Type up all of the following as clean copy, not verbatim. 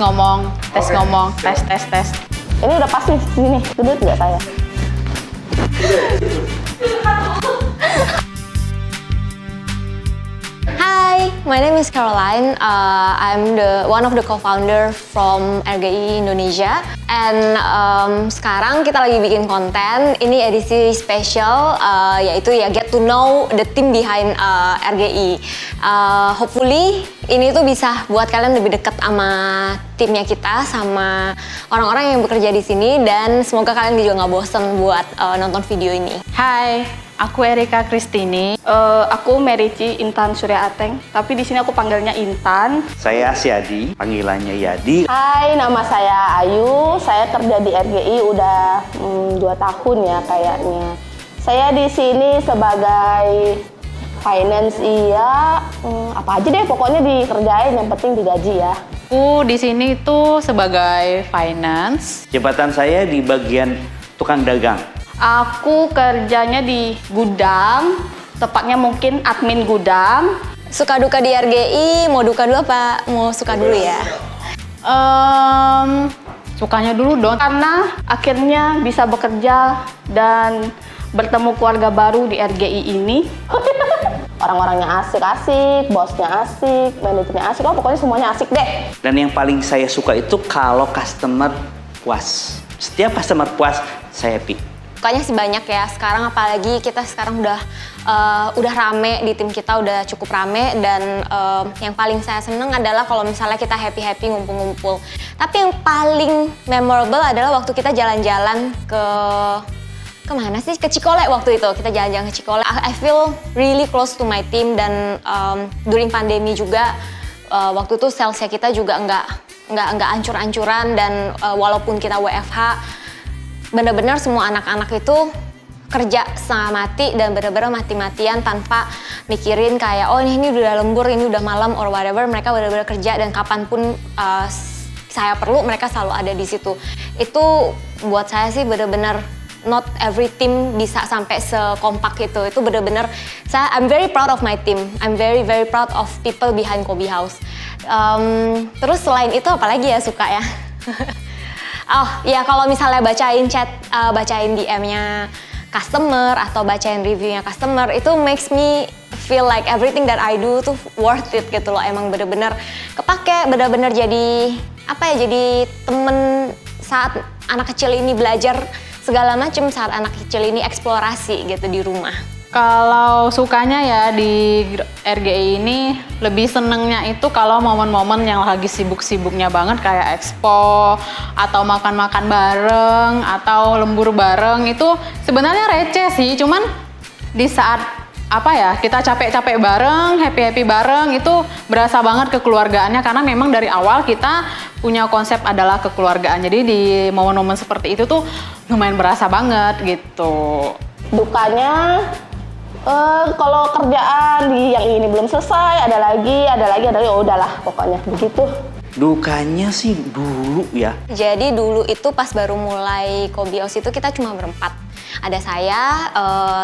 ngomong, tes ngomong, tes. Ini udah pasti sini, gendut nggak saya? Hi, my name is Caroline. I'm one of the co-founder from RGI Indonesia. And sekarang kita lagi bikin konten. Ini edisi spesial, yaitu ya get to know the team behind RGI. Hopefully ini tuh bisa buat kalian lebih dekat sama timnya kita, sama orang-orang yang bekerja di sini. Dan semoga kalian juga nggak bosen buat nonton video ini. Hai, aku Erika Kristini. Aku Merici Intan Surya Ateng, tapi di sini aku panggilnya Intan. Saya Asyadi, panggilannya Yadi. Hai, nama saya Ayu. Saya kerja di RGI udah 2 tahun ya kayaknya. Saya di sini sebagai finance apa aja deh pokoknya dikerjain, yang penting digaji ya. Aku di sini tuh sebagai finance. Jabatan saya di bagian tukang dagang. Aku kerjanya di gudang, tepatnya mungkin admin gudang. Suka duka di RGI, mau duka dulu apa mau suka dulu ya? Sukanya dulu dong. Karena akhirnya bisa bekerja dan bertemu keluarga baru di RGI ini. Orang-orangnya asik-asik, bosnya asik, manajernya asik, pokoknya semuanya asik deh. Dan yang paling saya suka itu kalau customer puas. Setiap customer puas, saya happy. Sukanya sih banyak ya, sekarang apalagi kita sekarang udah rame di tim kita, udah cukup rame. Dan yang paling saya seneng adalah kalau misalnya kita happy-happy ngumpul-ngumpul. Tapi yang paling memorable adalah waktu kita jalan-jalan kemana sih? Ke Cikole waktu itu, kita jalan-jalan ke Cikole. I feel really close to my team. Dan during pandemi juga, waktu itu salesnya kita juga nggak ancur-ancuran. Dan walaupun kita WFH, bener-bener semua anak-anak itu kerja setengah mati dan bener-bener mati-matian tanpa mikirin kayak oh ini udah lembur, ini udah malam or whatever. Mereka bener-bener kerja dan kapanpun saya perlu mereka selalu ada di situ. Itu buat saya sih bener-bener not every team bisa sampai sekompak itu. Itu bener-bener I'm very proud of my team. I'm very very proud of people behind Kobe House. Terus selain itu apalagi ya suka ya? Oh ya, kalau misalnya bacain chat, bacain DM-nya customer atau bacain reviewnya customer, itu makes me feel like everything that I do tuh worth it gitu loh. Emang bener-bener kepake, bener-bener jadi apa ya, jadi temen saat anak kecil ini belajar segala macam, saat anak kecil ini eksplorasi gitu di rumah. Kalau sukanya ya di RGI ini lebih senengnya itu kalau momen-momen yang lagi sibuk-sibuknya banget kayak expo atau makan-makan bareng atau lembur bareng. Itu sebenarnya receh sih, cuman di saat apa ya, kita capek-capek bareng, happy-happy bareng, itu berasa banget kekeluargaannya karena memang dari awal kita punya konsep adalah kekeluargaan. Jadi di momen-momen seperti itu tuh lumayan berasa banget gitu. Dukanya kalau kerjaan yang ini belum selesai, ada lagi, oh udahlah pokoknya begitu. Dukanya sih dulu ya. Jadi dulu itu pas baru mulai Kobe House itu kita cuma berempat. Ada saya,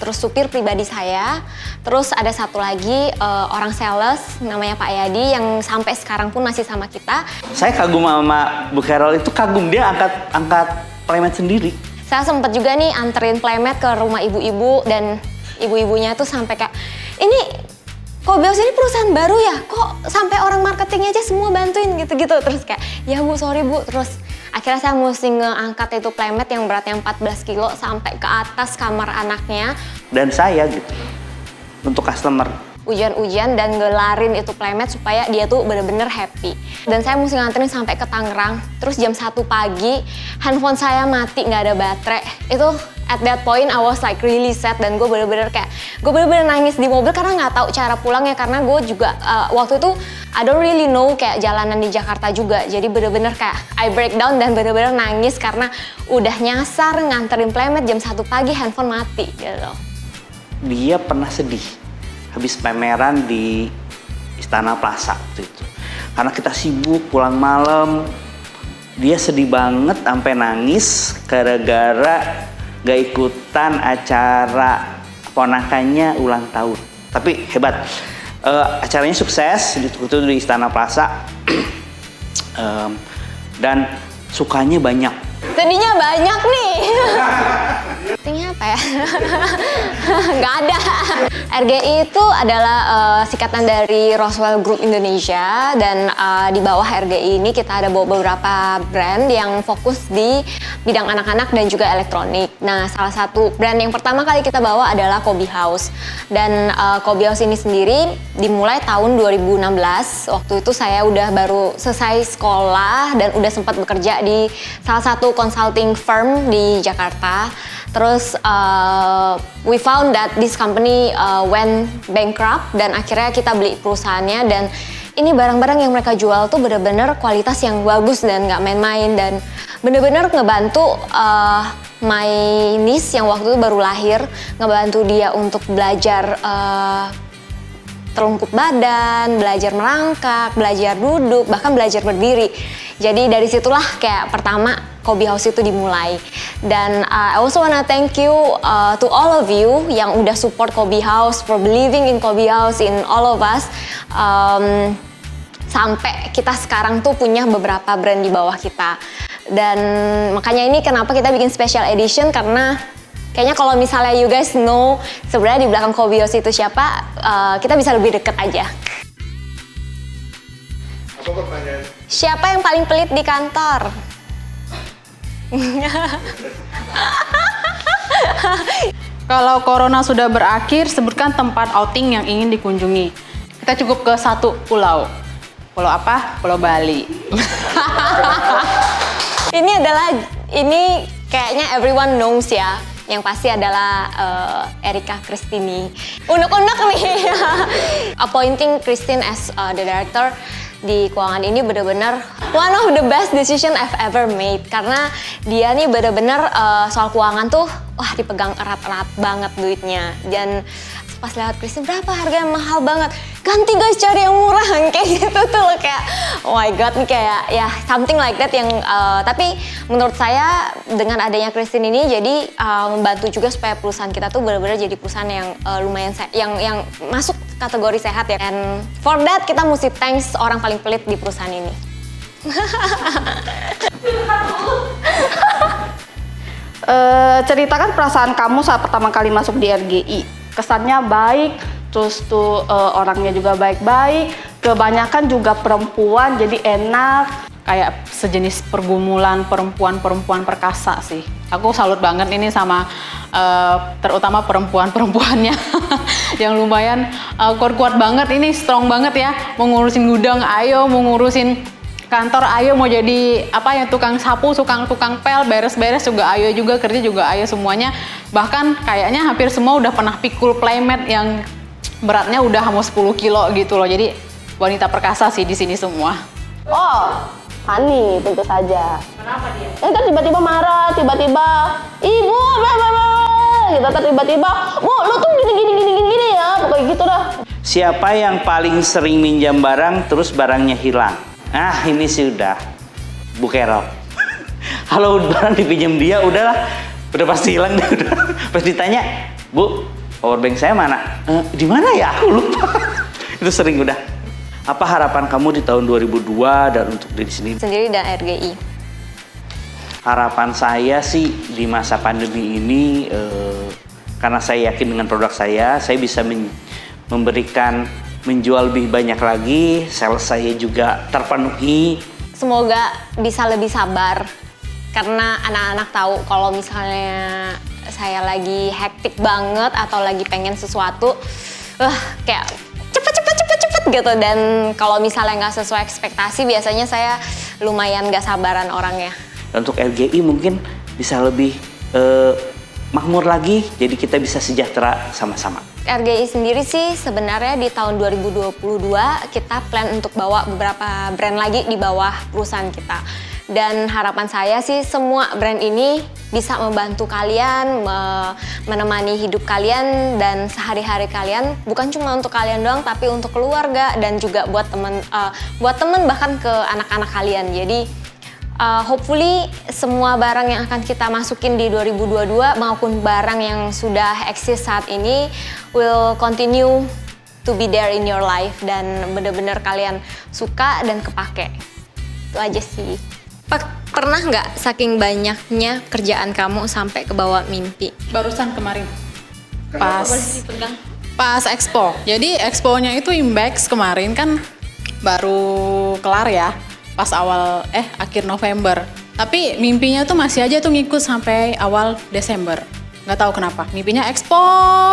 terus supir pribadi saya, terus ada satu lagi orang sales namanya Pak Yadi yang sampai sekarang pun masih sama kita. Saya kagum sama Bu Carol, itu kagum, dia angkat playmat sendiri. Saya sempat juga nih anterin playmat ke rumah ibu-ibu dan ibu-ibunya tuh sampai kayak, ini Kobe House ini perusahaan baru ya? Kok sampai orang marketingnya aja semua bantuin gitu-gitu? Terus kayak, ya Bu, sorry Bu. Terus akhirnya saya mesti ngeangkat itu playmat yang beratnya 14 kilo sampai ke atas kamar anaknya. Dan saya gitu, untuk customer. Ujian-ujian dan gelarin itu playmat supaya dia tuh bener-bener happy. Dan saya mesti nganterin sampai ke Tangerang. Terus jam 1 pagi, handphone saya mati, nggak ada baterai. Itu at that point I was like really sad dan gue bener-bener nangis di mobil karena nggak tahu cara pulangnya, karena gue juga waktu itu I don't really know kayak jalanan di Jakarta juga. Jadi bener-bener kayak I breakdown dan bener-bener nangis karena udah nyasar nganterin playmat jam 1 pagi handphone mati gitu. Dia pernah sedih habis pameran di Istana Plaza waktu itu. Karena kita sibuk pulang malam, dia sedih banget sampai nangis gara-gara gak ikutan acara ponakannya ulang tahun. Tapi hebat, acaranya sukses, itu di Istana Plaza. dan sukanya banyak. Sedihnya banyak nih. Sedihnya apa ya? Nggak ada. RGI itu adalah singkatan dari Roswell Group Indonesia, dan di bawah RGI ini kita ada beberapa brand yang fokus di bidang anak-anak dan juga elektronik. Nah, salah satu brand yang pertama kali kita bawa adalah Kobi House. Dan Kobi House ini sendiri dimulai tahun 2016. Waktu itu saya udah baru selesai sekolah dan udah sempat bekerja di salah satu consulting firm di Jakarta. Terus we found that this company went bankrupt, dan akhirnya kita beli perusahaannya, dan ini barang-barang yang mereka jual tuh bener-bener kualitas yang bagus dan nggak main-main, dan bener-bener ngebantu my niece yang waktu itu baru lahir, ngebantu dia untuk belajar terlungkup badan, belajar merangkak, belajar duduk, bahkan belajar berdiri. Jadi dari situlah kayak pertama Kobi House itu dimulai. Dan I also wanna thank you to all of you yang udah support Kobi House, for believing in Kobi House, in all of us. Sampai kita sekarang tuh punya beberapa brand di bawah kita. Dan makanya ini kenapa kita bikin special edition, karena kayaknya kalau misalnya you guys know sebenarnya di belakang Kobi House itu siapa, kita bisa lebih deket aja. Apa pertanyaan? Siapa yang paling pelit di kantor? Kalau corona sudah berakhir, sebutkan tempat outing yang ingin dikunjungi. Kita cukup ke satu pulau. Pulau apa? Pulau Bali. Ini kayaknya everyone knows ya. Yang pasti adalah Erika Christini. Unek-unek nih. Appointing Christine as the director di keuangan ini benar-benar one of the best decision I've ever made, karena dia nih benar-benar soal keuangan tuh wah dipegang erat-erat banget duitnya. Dan pas lihat Christine, berapa harganya mahal banget, ganti guys cari yang murah kayak gitu tuh loh, kayak oh my god nih, kayak ya something like that yang tapi menurut saya dengan adanya Christine ini jadi membantu juga supaya perusahaan kita tuh benar-benar jadi perusahaan yang lumayan yang masuk kategori sehat ya. And for that kita mesti thanks orang paling pelit di perusahaan ini. Ceritakan perasaan kamu saat pertama kali masuk di RGI. Kesannya baik, terus tuh orangnya juga baik-baik, kebanyakan juga perempuan, jadi enak. Kayak sejenis pergumulan perempuan-perempuan perkasa sih. Aku salut banget ini sama terutama perempuan-perempuannya yang lumayan kuat-kuat banget, ini strong banget ya. Mau ngurusin gudang, ayo, mau ngurusin kantor, ayo, mau jadi apa ya, tukang sapu, tukang pel, beres-beres juga ayo, juga kerja juga ayo, semuanya. Bahkan kayaknya hampir semua udah pernah pikul playmat yang beratnya udah mau 10 kilo gitu loh. Jadi wanita perkasa sih di sini semua. Oh, Hani tentu saja. Kenapa dia? Kan tiba-tiba marah, tiba-tiba ibu, gitu, tiba-tiba, bu, lu tuh gini ya, pokoknya gitu dah. Siapa yang paling sering minjam barang terus barangnya hilang? Nah, ini sih udah Bu Kerok. Kalau barang dipinjam dia, udahlah, udah pasti hilang deh. Udah. Pas ditanya, Bu, powerbank saya mana? Di mana ya? Aku lupa. Itu sering udah. Apa harapan kamu di tahun 2002 dan untuk diri sendiri? Sendiri dan RGI. Harapan saya sih di masa pandemi ini, karena saya yakin dengan produk saya bisa memberikan, menjual lebih banyak lagi, sales saya juga terpenuhi. Semoga bisa lebih sabar, karena anak-anak tahu kalau misalnya saya lagi hektik banget atau lagi pengen sesuatu, kayak cepet gitu. Dan kalau misalnya nggak sesuai ekspektasi, biasanya saya lumayan nggak sabaran orangnya. Untuk RGI mungkin bisa lebih makmur lagi, jadi kita bisa sejahtera sama-sama. RGI sendiri sih sebenarnya di tahun 2022 kita plan untuk bawa beberapa brand lagi di bawah perusahaan kita. Dan harapan saya sih semua brand ini bisa membantu kalian, menemani hidup kalian dan sehari-hari kalian, bukan cuma untuk kalian doang tapi untuk keluarga dan juga buat teman bahkan ke anak-anak kalian. Jadi hopefully semua barang yang akan kita masukin di 2022 maupun barang yang sudah eksis saat ini will continue to be there in your life dan benar-benar kalian suka dan kepake. Itu aja sih. Pernah nggak saking banyaknya kerjaan kamu sampai ke bawah mimpi? Barusan kemarin pas expo. Jadi exponya itu Imbex kemarin kan baru kelar ya, pas akhir November. Tapi mimpinya tuh masih aja tuh ngikut sampai awal Desember. Nggak tahu kenapa, mimpinya expo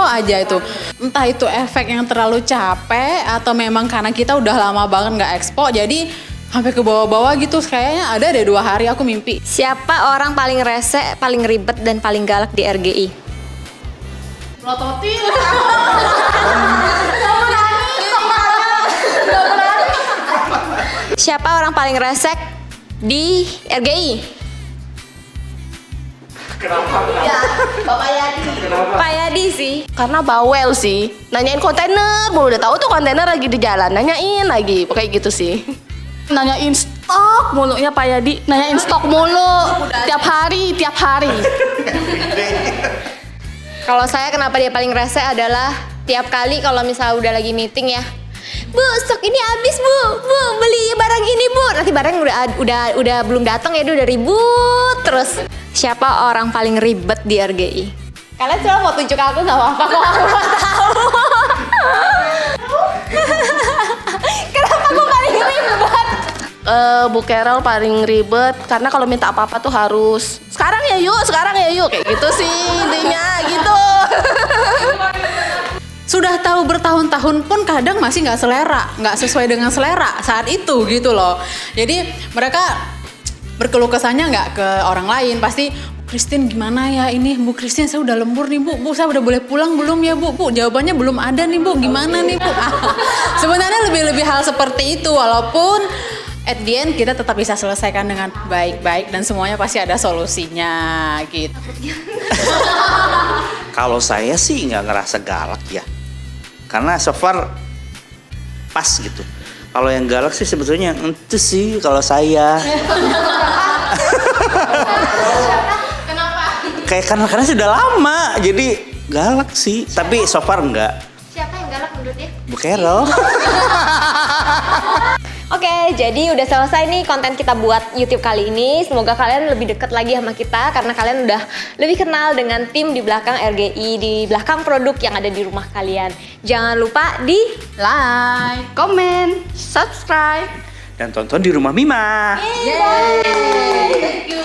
aja itu. Entah itu efek yang terlalu capek atau memang karena kita udah lama banget nggak expo, jadi sampai ke bawah-bawah gitu. Kayaknya ada deh 2 hari aku mimpi. Siapa orang paling rese, paling ribet, dan paling galak di RGI? Lototin. Siapa orang paling resek di RGI? Ya, Bapak Yadi. Pak Yadi sih. Karena bawel sih. Nanyain kontainer, mau udah tahu tuh kontainer lagi di jalan, nanyain lagi, kayak gitu sih. Nanyain stok mulu ya Pak Yadi, nanyain stok mulu. Tiap hari. Kalau saya kenapa dia paling rese adalah tiap kali kalau misalnya udah lagi meeting ya, Bu, stok ini habis Bu, beli barang ini Bu. Nanti barang udah belum datang ya, udah ribut terus. Siapa orang paling ribet di RGI? Kalian cuma mau tunjuk aku nggak apa-apa kok, aku mau tahu. Kenapa aku paling ribet? Bu Carol paling ribet karena kalau minta apa-apa tuh harus sekarang ya yuk kayak gitu sih intinya gitu. Sudah tahu bertahun-tahun pun kadang masih nggak sesuai dengan selera saat itu gitu loh. Jadi mereka berkeluh kesahnya nggak ke orang lain, pasti Christine gimana ya ini Bu Christine, saya udah lembur nih Bu, saya udah boleh pulang belum ya Bu, jawabannya belum ada nih Bu, gimana nih Bu. Sebenarnya lebih hal seperti itu, walaupun at the end kita tetap bisa selesaikan dengan baik-baik dan semuanya pasti ada solusinya gitu. Kalau saya sih nggak ngerasa galak ya, karena so far pas gitu. Kalau yang galak sih sebetulnya itu sih kalau saya. Kayak karena sudah lama jadi galak sih, tapi so far enggak. Siapa yang galak menurut dia? Bu Carol. Oke, jadi udah selesai nih konten kita buat YouTube kali ini. Semoga kalian lebih dekat lagi sama kita karena kalian udah lebih kenal dengan tim di belakang RGI, di belakang produk yang ada di rumah kalian. Jangan lupa di Like, comment, subscribe. Dan tonton di rumah Mima. Thank you.